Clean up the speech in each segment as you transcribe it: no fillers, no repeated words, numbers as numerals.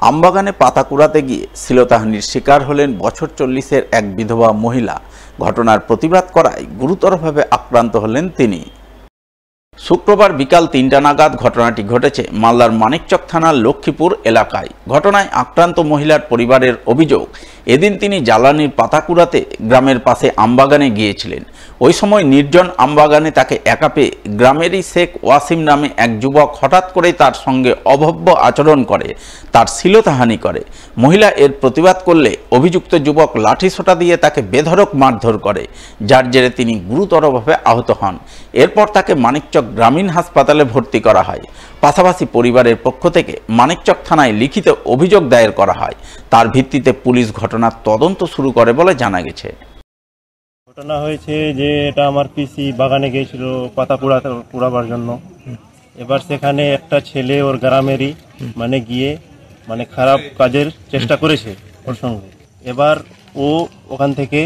আমবাগানে পাতা কুড়াতে গিয়ে শ্লীলতাহানির শিকার হলেন বছর 40-এর এক বিধবা মহিলা। ঘটনার প্রতিবাদ করায় গুরুতরভাবে আক্রান্ত হলেন তিনি। শুক্রবার বিকাল ৩টা নাগাদ ঘটনাটি ঘটেছে মালদার মানিকচক থানার লক্ষ্মীপুর এলাকায়। ঘটনায় আক্রান্ত মহিলার পরিবারের অভিযোগ, এদিন তিনি জ্বালানির পাতা কুড়াতে গ্রামের পাশে আমবাগানে গিয়েছিলেন। ওই সময় নির্জন আমবাগানে তাকে একা পেয়ে গ্রামেরই শেখ ওয়াসিম নামে এক যুবক হঠাৎ করেই তার সঙ্গে অভব্য আচরণ করে, তার শ্লীলতাহানি করে। মহিলা এর প্রতিবাদ করলে অভিযুক্ত যুবক লাঠিসোঁটা দিয়ে তাকে বেধড়ক মারধর করে, যার জেরে তিনি গুরুতরভাবে আহত হন। এরপর তাকে মানিকচক গ্রামীণ হাসপাতালে ভর্তি করা হয়। পাশাপাশি পরিবারের পক্ষ থেকে মানিকচক থানায় লিখিত অভিযোগ দায়ের করা হয়। তার ভিত্তিতে পুলিশ ঘটনার তদন্ত শুরু করে বলে জানা গেছে। ঘটনা হয়েছে যে এটা আমার পিসি বাগানে গিয়েছিল পাতা কুড়াবার জন্য। এবার সেখানে একটা ছেলে ওর গ্রামেরই গিয়ে খারাপ কাজের চেষ্টা করেছে ওর সঙ্গে। এবার ও ওখান থেকে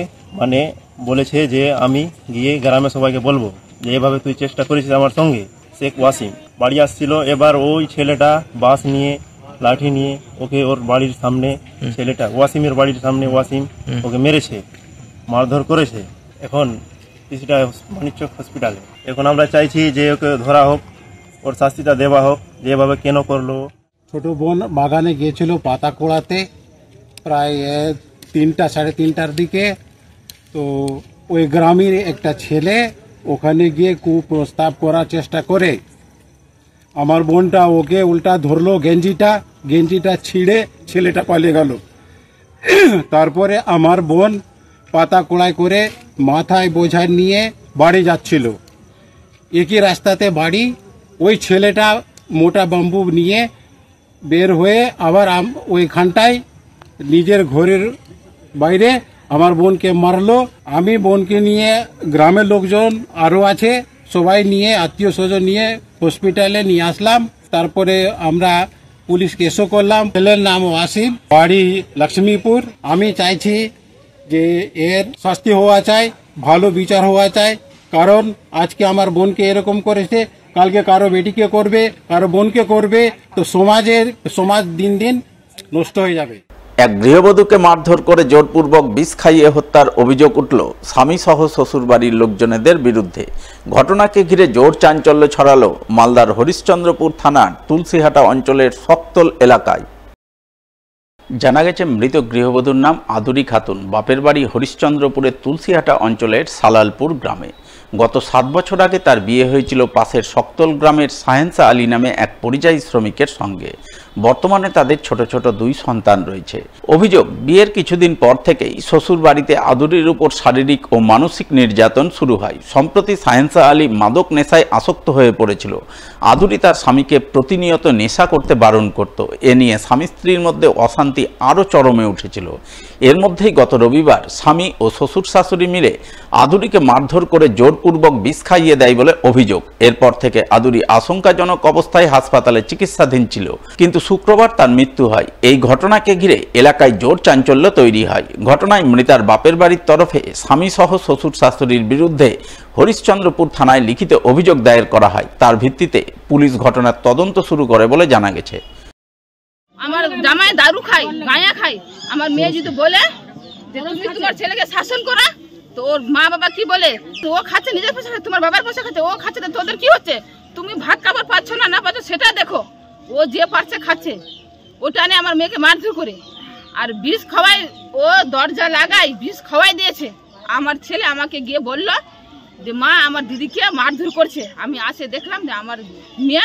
বলেছে যে আমি গিয়ে গ্রামে সবাইকে বলবো যে এভাবে তুই চেষ্টা করেছিস আমার সঙ্গে। শেখ ওয়াসিম বাড়ি আসছিল, এবার ওই ছেলেটা বাস নিয়ে লাঠি নিয়ে ওকে ওর বাড়ির সামনে, ছেলেটা ওয়াসিমের বাড়ির সামনে ওয়াসিম ওকে মেরেছে, মারধর করেছে। এখন কিছুটা মানিকচক হসপিটালে। এখন আমরা চাইছি যে ওকে ধরা হোক, ওর শাস্তিটা দেওয়া হোক, যে এভাবে কেন করলো। ছোট বোন বাগানে গিয়েছিল পাতা কোড়াতে প্রায় 3টা সাড়ে 3টার দিকে। তো ওই গ্রামের একটা ছেলে ওখানে গিয়ে কুপ্রস্তাব করার চেষ্টা করে। আমার বোনটা ওকে উল্টা ধরলো, গেঞ্জিটা ছিঁড়ে ছেলেটা পালিয়ে গেল। তারপরে আমার বোন পাতা কোড়াই করে মাথায় বোঝা নিয়ে বাড়ি যাচ্ছিল। একই রাস্তাতে বাড়ি। ওই ছেলেটা মোটা বাম্বু নিয়ে বের হয়ে আবার ওইখানটায় নিজের ঘরের বাইরে আমার বোনকে মারলো। আমি বোনকে নিয়ে গ্রামের লোকজন আরও আছে, সবাই নিয়ে আত্মীয় স্বজন নিয়ে হসপিটালে নিয়ে আসলাম। তারপরে আমরা পুলিশ কেসও করলাম। ছেলের নাম ওয়াসিম, বাড়ি লক্ষ্মীপুর। আমি চাইছি যে এর শাস্তি হওয়া চাই, ভালো বিচার হওয়া চাই। কারণ আজকে আমার বোনকে এরকম করেছে, কালকে কারো বেটিকে করবে, কারো বোনকে করবে, তো সমাজ দিন দিন নষ্ট হয়ে যাবে। এক গৃহবধূকে মারধর করে জোরপূর্বক বিষ খাইয়ে হত্যার অভিযোগ উঠল স্বামী সহ শ্বশুরবাড়ির লোকজনেদের বিরুদ্ধে। ঘটনাকে ঘিরে জোর চাঞ্চল্য ছড়ালো মালদার হরিশ্চন্দ্রপুর থানার তুলসীহাটা অঞ্চলের সকতল এলাকায়। জানা গেছে মৃত গৃহবধূর নাম আদুরি খাতুন, বাপের বাড়ি হরিশ্চন্দ্রপুরের তুলসীহাটা অঞ্চলের সালালপুর গ্রামে। গত 7 বছর আগে তার বিয়ে হয়েছিল পাশের সকতল গ্রামের সাহেন্সা আলী নামে এক পরিযায়ী শ্রমিকের সঙ্গে। বর্তমানে তাদের ছোট ছোট 2 সন্তান রয়েছে। অভিযোগ, বিয়ের কিছুদিন পর থেকেই শ্বশুর বাড়িতে আদুরির উপর শারীরিক ও মানসিক নির্যাতন শুরু হয়। সম্প্রতি সাহেন্সা আলী মাদক নেশায় আসক্ত হয়ে পড়েছিল। আদুরি তার স্বামীকে প্রতিনিয়ত নেশা করতে বারণ করত। এ নিয়ে স্বামী স্ত্রীর মধ্যে অশান্তি আরও চরমে উঠেছিল। এর মধ্যেই গত রবিবার স্বামী ও শ্বশুর শাশুড়ি মিলে আদুরিকে মারধর করে জোরপূর্বক বিষ খাইয়ে দেয় বলে অভিযোগ। এরপর থেকে আদুরি আশঙ্কাজনক অবস্থায় হাসপাতালে চিকিৎসাধীন ছিল, কিন্তু শুক্রবার তার মৃত্যু হয়। এই ঘটনাকে ঘিরে এলাকায় জোর চাঞ্চল্য তৈরি হয়। ঘটনায় মৃতার বাপের বাড়ির তরফে স্বামী সহ শ্বশুর শাশুড়ির বিরুদ্ধে হরিশ্চন্দ্রপুর থানায় লিখিত অভিযোগ দায়ের করা হয়। তার ভিত্তিতে পুলিশ ঘটনার তদন্ত শুরু করে বলে জানা গেছে। আমার জামাই দারু খায়, গাঁয়া খায়। আমার মেয়ে যদি বলে যে তুমি তোমার ছেলেকে শাসন করা, তো ওর মা বাবা কি বলে, তো ও খাচ্ছে নিজের পয়সা, তোমার বাবার পয়সা খাচ্ছে, ও খাচ্ছে, তো তোদের কি হচ্ছে? তুমি ভাত খাবার পাচ্ছ না পাচ্ছ সেটা দেখো। ও যে পারছে খাচ্ছে, ওটা নিয়ে আমার মেয়েকে মারধর করে আর বিষ খাওয়াই, ও দরজা লাগাই বিষ খাওয়াই দিয়েছে। আমার ছেলে আমাকে গিয়ে বলল যে মা আমার দিদিকে মারধর করছে। আমি আসে দেখলাম যে আমার মেয়ে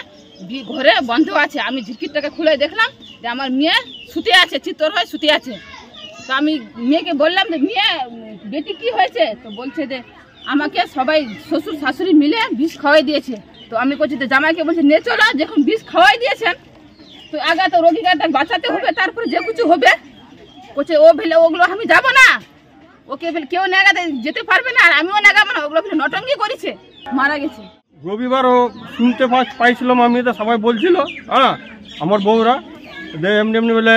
ঘরে বন্ধ আছে। আমি ঝিকিরটাকে খুলে দেখলাম যে আমার মেয়ে শুতে আছে, চিত্তর হয়ে শুতে আছে। তো আমি মেয়েকে বললাম যে মেয়ে বেটি কি হয়েছে? তো বলছে যে আমাকে সবাই শ্বশুর শাশুড়ি মিলে বিষ খাওয়াই দিয়েছে। তো আমি বলছি যে জামাইকে বলছি নিয়ে চলো, যখন বিষ খাওয়াই দিয়েছেন তো আগে তো রোগীকে বাঁচাতে হবে, তারপরে যে কিছু হবে। বলছে ও ভেলে ওগুলো আমি যাবো না, ওকে ভেলে কেউ নেগাতে যেতে পারবে না, আর আমিও নেগাবো না। ওগুলো ভেলে নটঙ্গি করেছে, মারা গেছে। রবিবারও শুনতে পাইছিলাম, আমি তো সবাই বলছিল আমার বউরা এমনি এমনি বলে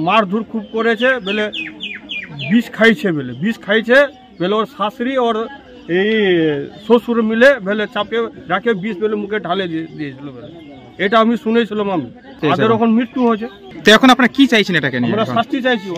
মারধর খুব করেছে, বলে বিষ খাইছে, বলে ওর শাশুড়ি ওর এই শ্বশুর মিলে বলে চাপে রাখে বিষ বলে মুখে ঢালে দিয়েছিল বলে। এটা আমি শুনেছিলাম। আমি তাদের এখন মৃত্যু হয়েছে। তো এখন আপনারা কি চাইছেন এটাকে নিয়ে? আমরা শাস্তি চাইছি।